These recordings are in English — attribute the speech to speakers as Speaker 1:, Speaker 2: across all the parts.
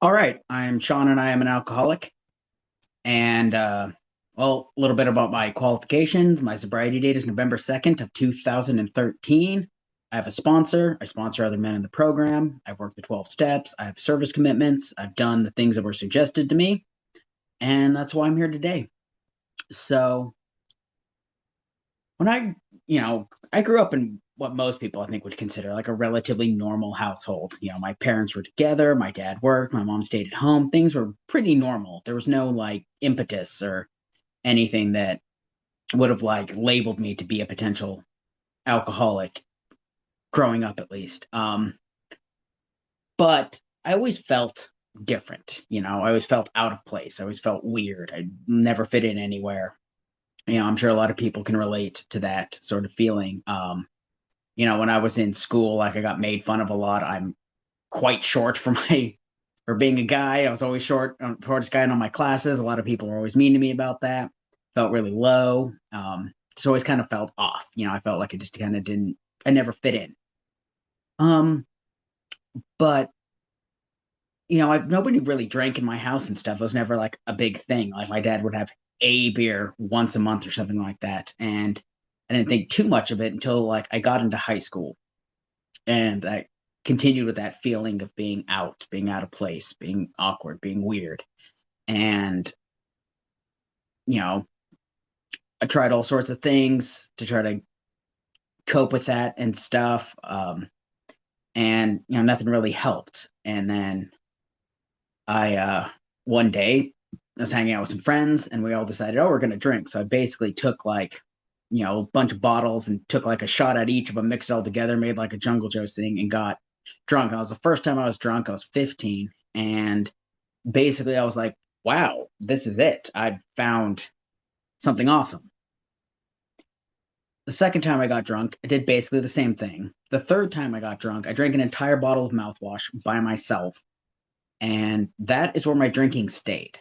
Speaker 1: All right, I'm Sean and I am an alcoholic. And well, a little bit about my qualifications. My sobriety date is November 2nd of 2013. I have a sponsor. I sponsor other men in the program. I've worked the 12 steps. I have service commitments. I've done the things that were suggested to me. And that's why I'm here today. So when I grew up in what most people I think would consider like a relatively normal household. My parents were together, my dad worked, my mom stayed at home. Things were pretty normal. There was no like impetus or anything that would have like labeled me to be a potential alcoholic growing up at least. But I always felt different. I always felt out of place. I always felt weird. I never fit in anywhere. I'm sure a lot of people can relate to that sort of feeling. When I was in school, like I got made fun of a lot. I'm quite short for being a guy. I was always short, shortest guy in all my classes. A lot of people were always mean to me about that. Felt really low. Just always kind of felt off. I felt like I just kind of didn't. I never fit in. Um, but nobody really drank in my house and stuff. It was never like a big thing. Like my dad would have a beer once a month or something like that, and I didn't think too much of it until like I got into high school, and I continued with that feeling of being out of place, being awkward, being weird, and you know, I tried all sorts of things to try to cope with that and stuff, and nothing really helped. And then I one day I was hanging out with some friends and we all decided, oh, we're gonna drink. So I basically took like, a bunch of bottles and took like a shot at each of them, mixed it all together, made like a jungle juice thing and got drunk. And that was the first time I was drunk. I was 15. And basically I was like, wow, this is it. I found something awesome. The second time I got drunk, I did basically the same thing. The third time I got drunk, I drank an entire bottle of mouthwash by myself. And that is where my drinking stayed.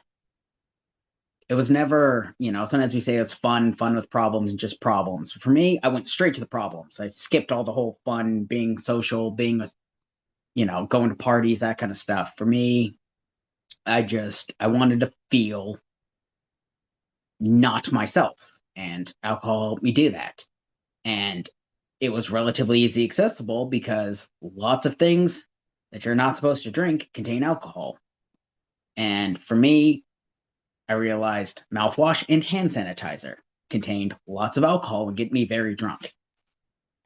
Speaker 1: It was never, sometimes we say it's fun with problems and just problems. For me, I went straight to the problems. I skipped all the whole fun, being social, going to parties, that kind of stuff. For me, I wanted to feel not myself, and alcohol helped me do that. And it was relatively easy accessible because lots of things that you're not supposed to drink contain alcohol. And for me, I realized mouthwash and hand sanitizer contained lots of alcohol and get me very drunk.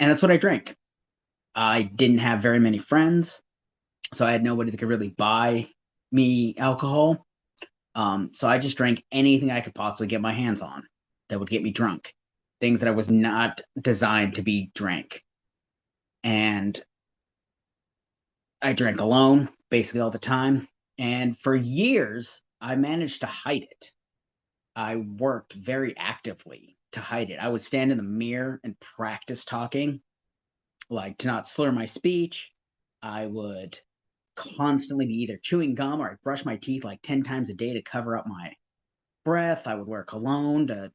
Speaker 1: And that's what I drank. I didn't have very many friends, so I had nobody that could really buy me alcohol. So I just drank anything I could possibly get my hands on that would get me drunk. Things that I was not designed to be drank. And I drank alone basically all the time. And for years, I managed to hide it. I worked very actively to hide it. I would stand in the mirror and practice talking, like to not slur my speech. I would constantly be either chewing gum or I'd brush my teeth like 10 times a day to cover up my breath. I would wear cologne to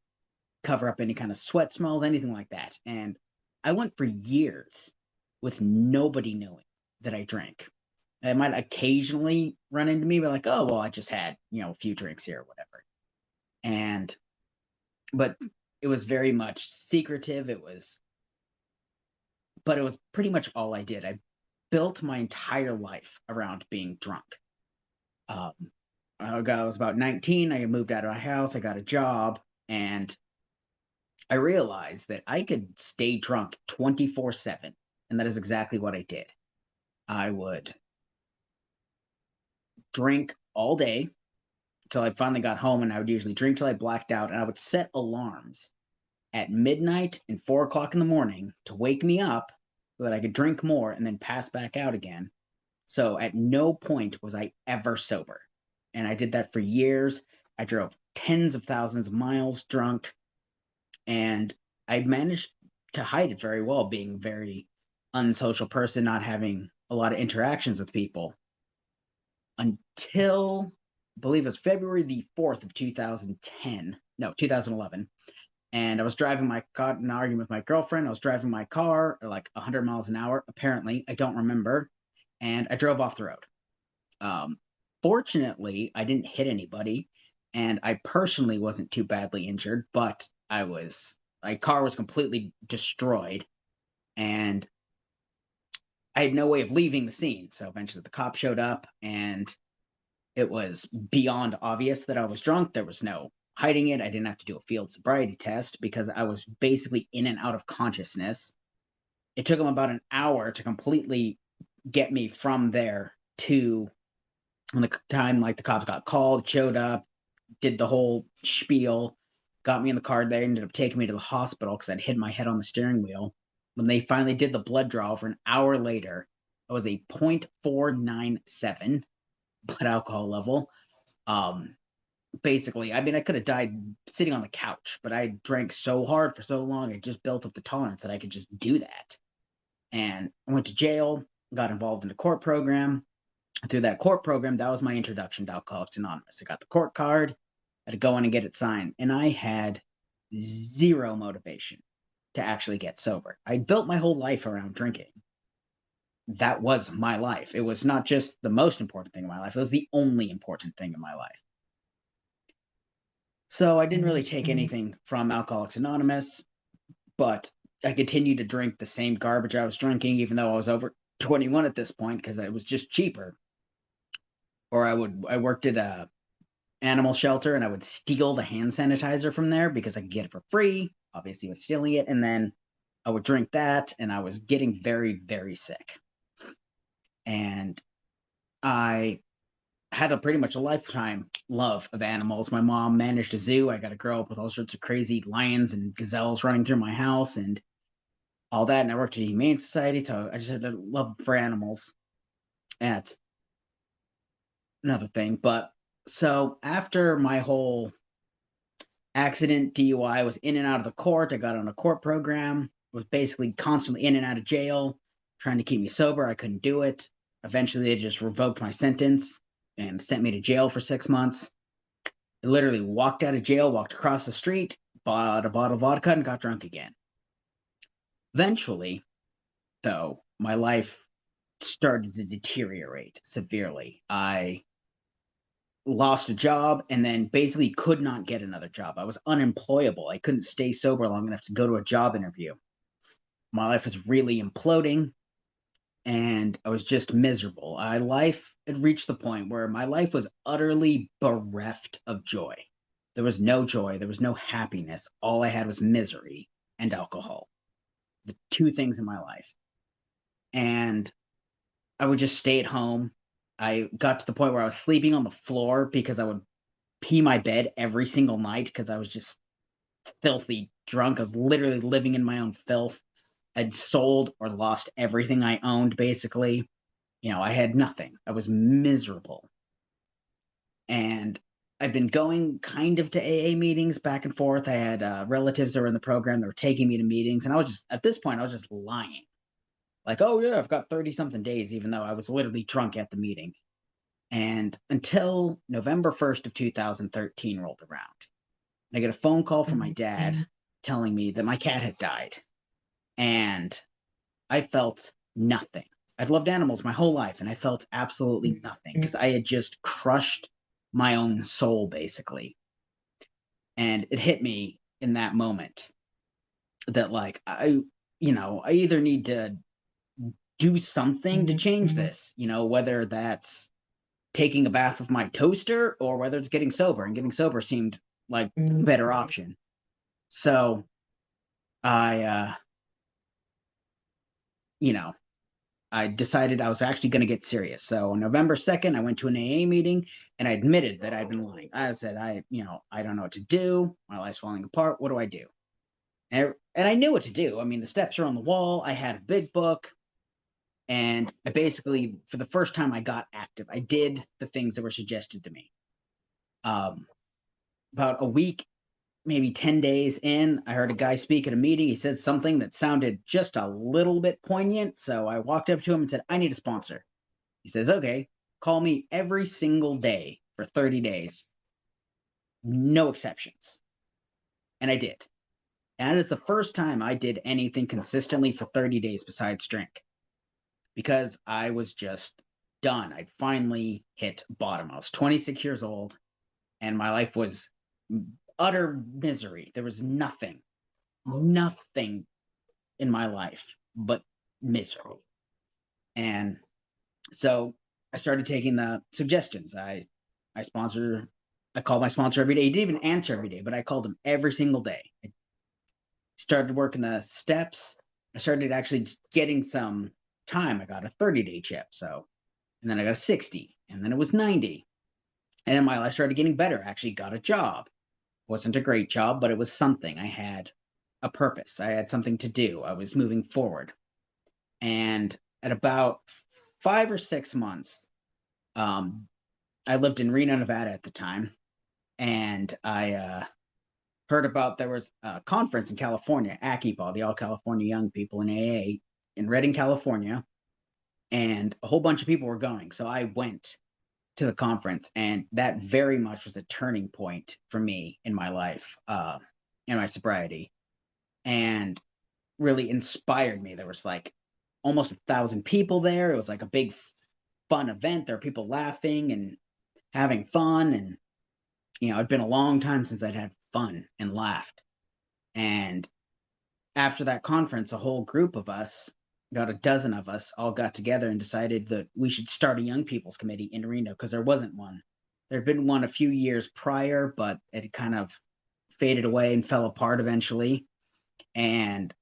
Speaker 1: cover up any kind of sweat smells, anything like that. And I went for years with nobody knowing that I drank. It might occasionally run into me, but like, oh, well, I just had, a few drinks here or whatever. And, but it was very much secretive. But it was pretty much all I did. I built my entire life around being drunk. Um, I was about 19. I moved out of my house. I got a job, and I realized that I could stay drunk 24/7. And that is exactly what I did. I would drink all day till I finally got home, and I would usually drink till I blacked out, and I would set alarms at midnight and 4 o'clock in the morning to wake me up so that I could drink more and then pass back out again. So at no point was I ever sober. And I did that for years. I drove tens of thousands of miles drunk, and I managed to hide it very well, being a very unsocial person, not having a lot of interactions with people until I believe it was February the 4th of 2010. No, 2011. And I was driving my got in an argument with my girlfriend. I was driving my car at like 100 miles an hour. Apparently, I don't remember, and I drove off the road. Um, Fortunately, I didn't hit anybody, and I personally wasn't too badly injured, but my car was completely destroyed, and I had no way of leaving the scene. So eventually the cop showed up, and it was beyond obvious that I was drunk. There was no hiding it. I didn't have to do a field sobriety test because I was basically in and out of consciousness. It took them about an hour to completely get me from there to when the time like the cops got called, showed up, did the whole spiel, got me in the car. They ended up taking me to the hospital because I'd hit my head on the steering wheel. When they finally did the blood draw over an hour later, it was a 0.497 blood alcohol level. Um, Basically, I mean, I could have died sitting on the couch, but I drank so hard for so long, I just built up the tolerance that I could just do that. And I went to jail, got involved in a court program. Through that court program, that was my introduction to Alcoholics Anonymous. I got the court card, I had to go in and get it signed, and I had zero motivation to actually get sober. I built my whole life around drinking. That was my life. It was not just the most important thing in my life, it was the only important thing in my life. So I didn't really take anything from Alcoholics Anonymous, but I continued to drink the same garbage I was drinking, even though I was over 21 at this point, because it was just cheaper. Or I worked at a animal shelter and I would steal the hand sanitizer from there because I could get it for free. Obviously, I was stealing it, and then I would drink that, and I was getting very, very sick. And I had a pretty much a lifetime love of animals. My mom managed a zoo. I got to grow up with all sorts of crazy lions and gazelles running through my house and all that. And I worked at a humane society, so I just had a love for animals. And that's another thing. But so after my whole accident, DUI, was in and out of the court. I got on a court program, was basically constantly in and out of jail, trying to keep me sober. I couldn't do it. Eventually, they just revoked my sentence and sent me to jail for 6 months. I literally walked out of jail, walked across the street, bought a bottle of vodka, and got drunk again. Eventually, though, my life started to deteriorate severely. I lost a job and then basically could not get another job. I was unemployable. I couldn't stay sober long enough to go to a job interview. My life was really imploding and I was just miserable. Life had reached the point where my life was utterly bereft of joy. There was no joy, there was no happiness. All I had was misery and alcohol, the two things in my life. And I would just stay at home. I got to the point where I was sleeping on the floor because I would pee my bed every single night because I was just filthy drunk. I was literally living in my own filth. I'd sold or lost everything I owned, basically. I had nothing. I was miserable. And I've been going kind of to AA meetings back and forth. I had relatives that were in the program that were taking me to meetings. And I was just, at this point, I was just lying. Like, oh, yeah, I've got 30 something days, even though I was literally drunk at the meeting. And until November 1st of 2013 rolled around, I get a phone call from my dad telling me that my cat had died. And I felt nothing. I'd loved animals my whole life, and I felt absolutely nothing because I had just crushed my own soul, basically. And it hit me in that moment that, like, I either need to do something to change this, whether that's taking a bath with my toaster or whether it's getting sober. And getting sober seemed like a better option. So I, I decided I was actually going to get serious. So on November 2nd, I went to an AA meeting and I admitted that I'd been lying. I said, I don't know what to do. My life's falling apart. What do I do? And I knew what to do. I mean, the steps are on the wall. I had a big book. And I basically, for the first time I got active, I did the things that were suggested to me. About a week, maybe 10 days in, I heard a guy speak at a meeting. He said something that sounded just a little bit poignant. So I walked up to him and said, I need a sponsor. He says, okay, call me every single day for 30 days. No exceptions. And I did. And that is the first time I did anything consistently for 30 days besides drink. Because I was just done. I'd finally hit bottom. I was 26 years old, and my life was utter misery. There was nothing in my life but misery. And so I started taking the suggestions. I called my sponsor every day. He didn't even answer every day, but I called him every single day. I started working the steps. I started actually getting some time. I got a 30-day chip. And then I got a 60, and then it was 90. And then my life started getting better. I actually got a job. Wasn't a great job, but it was something. I had a purpose. I had something to do. I was moving forward. And at about 5 or 6 months, I lived in Reno, Nevada at the time, and I heard about there was a conference in California, ACIPAA, the All California Young People in AA, in Redding, California, and a whole bunch of people were going. So I went to the conference, and that very much was a turning point for me in my life, in my sobriety, and really inspired me. There was like almost 1,000 people there. It was like a big fun event. There were people laughing and having fun, and it'd been a long time since I'd had fun and laughed. And after that conference, a whole group of us, about a dozen of us, all got together and decided that we should start a young people's committee in Reno, because there wasn't one. There had been one a few years prior, but it kind of faded away and fell apart eventually. And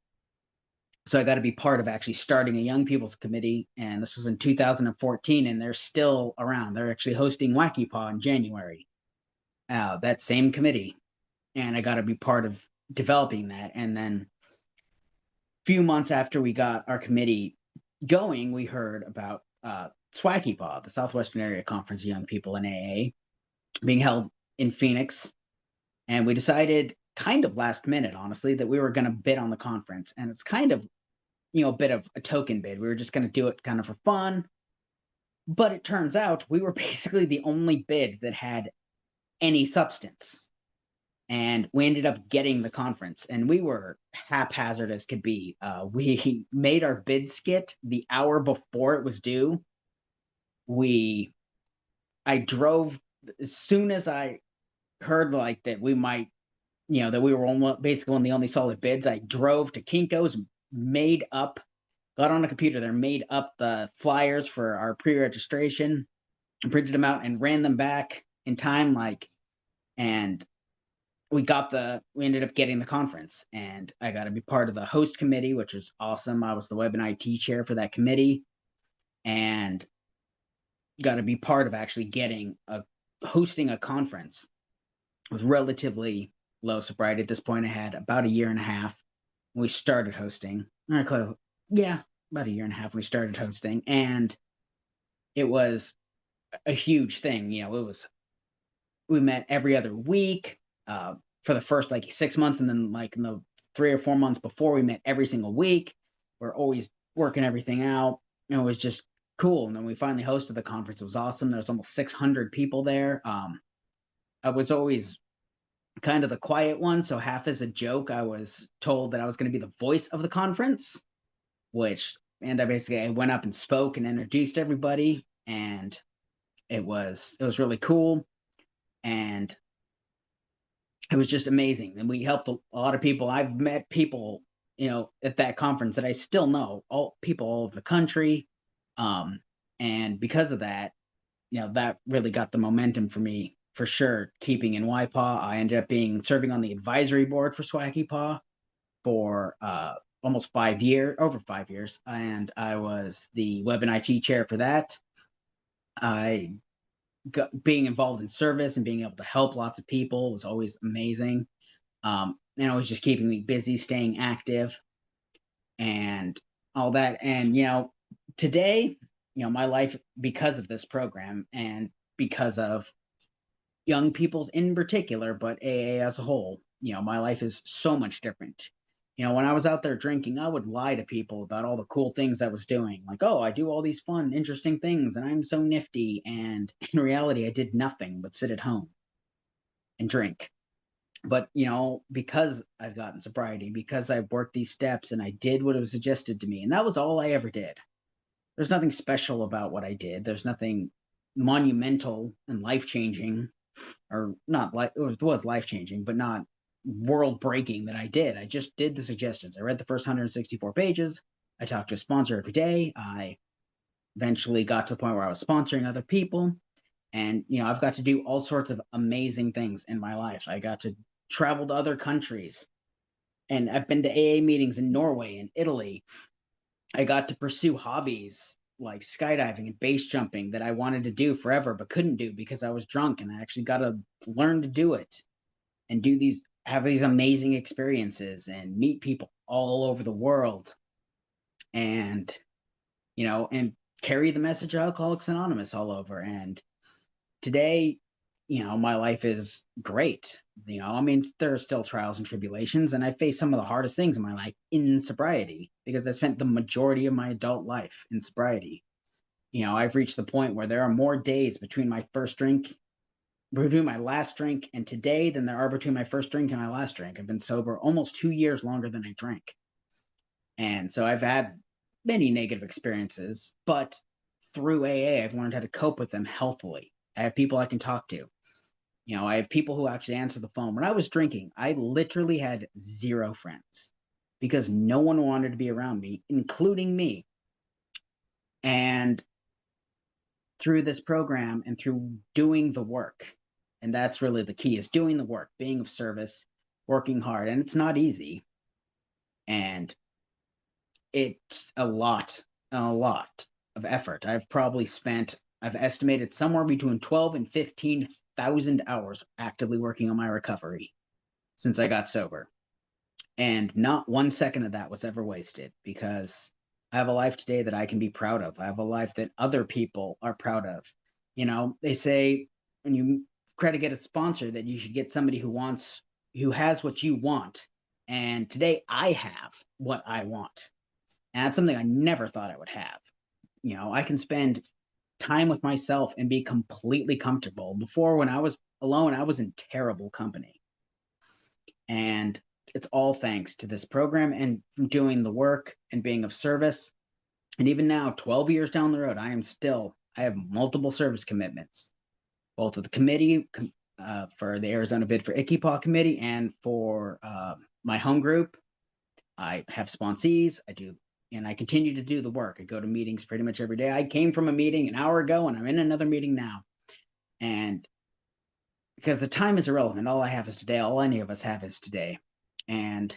Speaker 1: so I got to be part of actually starting a young people's committee, and this was in 2014, and they're still around. They're actually hosting ICYPAA in January, that same committee, and I got to be part of developing that. And then a few months after we got our committee going, we heard about SWACYPAA, the Southwestern Area Conference of Young People in AA, being held in Phoenix, and we decided kind of last minute, honestly, that we were going to bid on the conference. And it's kind of a bit of a token bid. We were just going to do it kind of for fun. But it turns out we were basically the only bid that had any substance. And we ended up getting the conference, and we were haphazard as could be. We made our bid skit the hour before it was due. I drove as soon as I heard like that we might, that we were basically one of the only solid bids. I drove to Kinko's, got on a computer there, made up the flyers for our pre-registration, printed them out, and ran them back in time. And we ended up getting the conference, and I got to be part of the host committee, which was awesome. I was the web and IT chair for that committee, and got to be part of actually hosting a conference with relatively low sobriety. At this point, I had about a year and a half when we started hosting. Yeah, about a year and a half when we started hosting, and it was a huge thing. We met every other week for the first 6 months, and then in the 3 or 4 months before, we met every single week. We're always working everything out, and it was just cool. And then we finally hosted the conference. It was awesome. There was almost 600 people there. I was always kind of the quiet one, so half as a joke, I was told that I was going to be the voice of the conference, and I went up and spoke and introduced everybody, and it was really cool, and it was just amazing. And we helped a lot of people. I've met people, at that conference that I still know, all over the country, and because of that, that really got the momentum for me, for sure. Keeping in YPAA, I ended up serving on the advisory board for SWACYPAA for almost 5 years, over 5 years, and I was the web and IT chair for that. Being involved in service and being able to help lots of people was always amazing. And it was just keeping me busy, staying active, and all that. And today, my life, because of this program and because of young people's in particular, but AA as a whole, my life is so much different. When I was out there drinking, I would lie to people about all the cool things I was doing. Like, oh, I do all these fun, interesting things, and I'm so nifty. And in reality, I did nothing but sit at home and drink. But, because I've gotten sobriety, because I've worked these steps and I did what was suggested to me, and that was all I ever did. there's nothing special about what I did. There's nothing monumental and life changing, or not like it was life changing, but not world breaking that I did. I just did the suggestions. I read the first 164 pages. I talked to a sponsor every day. I eventually got to the point where I was sponsoring other people. And, I've got to do all sorts of amazing things in my life. I got to travel to other countries, and I've been to AA meetings in Norway and Italy. I got to pursue hobbies like skydiving and base jumping that I wanted to do forever but couldn't do because I was drunk, and I actually got to learn to do it and have these amazing experiences and meet people all over the world, and and carry the message of Alcoholics Anonymous all over. And today, my life is great. I mean, there are still trials and tribulations, and I face some of the hardest things in my life in sobriety because I spent the majority of my adult life in sobriety. I've reached the point where there are more days between my last drink and today than there are between my first drink and my last drink. I've been sober almost 2 years longer than I drank. And so I've had many negative experiences, but through AA, I've learned how to cope with them healthily. I have people I can talk to. I have people who actually answer the phone. When I was drinking, I literally had zero friends because no one wanted to be around me, including me. And through this program and through doing the work, and that's really the key, is doing the work, being of service, working hard. And it's not easy. And it's a lot of effort. I've estimated somewhere between 12 and 15,000 hours actively working on my recovery since I got sober. And not 1 second of that was ever wasted because I have a life today that I can be proud of. I have a life that other people are proud of. They say when you try to get a sponsor that you should get somebody who has what you want. And today I have what I want. And that's something I never thought I would have. I can spend time with myself and be completely comfortable. Before, when I was alone, I was in terrible company. And it's all thanks to this program and from doing the work and being of service. And even now, 12 years down the road, I have multiple service commitments, both to the committee for the Arizona Bid for ICYPAA committee and for my home group. I have sponsees. And I continue to do the work. I go to meetings pretty much every day. I came from a meeting an hour ago, and I'm in another meeting now. And because the time is irrelevant, all I have is today. All any of us have is today. And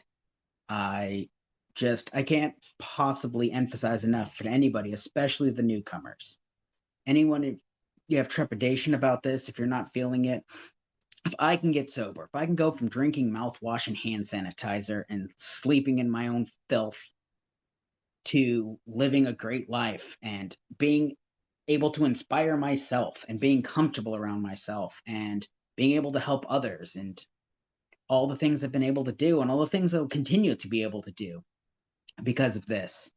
Speaker 1: I can't possibly emphasize enough for anybody, especially the newcomers. Anyone, if you have trepidation about this, if you're not feeling it, if I can get sober, if I can go from drinking mouthwash and hand sanitizer and sleeping in my own filth to living a great life and being able to inspire myself and being comfortable around myself and being able to help others and all the things I've been able to do and all the things I'll continue to be able to do because of this.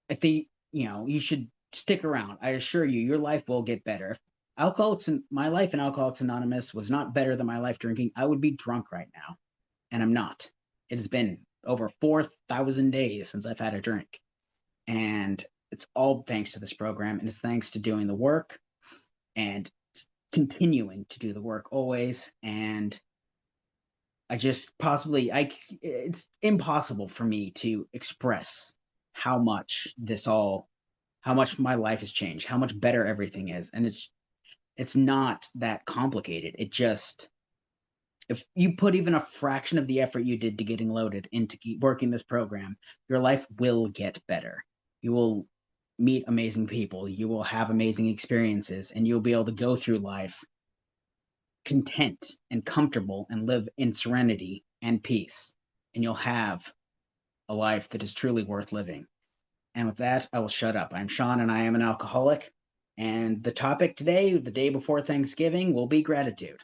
Speaker 1: I think, you should stick around. I assure you, your life will get better. If my life in Alcoholics Anonymous was not better than my life drinking, I would be drunk right now. And I'm not. It has been over 4,000 days since I've had a drink. And it's all thanks to this program, and it's thanks to doing the work and continuing to do the work always. And it's impossible for me to express how much my life has changed, how much better everything is. And it's not that complicated. If you put even a fraction of the effort you did to getting loaded into working this program, your life will get better. You will meet amazing people. You will have amazing experiences, and you'll be able to go through life content and comfortable and live in serenity and peace. And you'll have a life that is truly worth living. And with that, I will shut up. I'm Sean, and I am an alcoholic. And the topic today, the day before Thanksgiving, will be gratitude.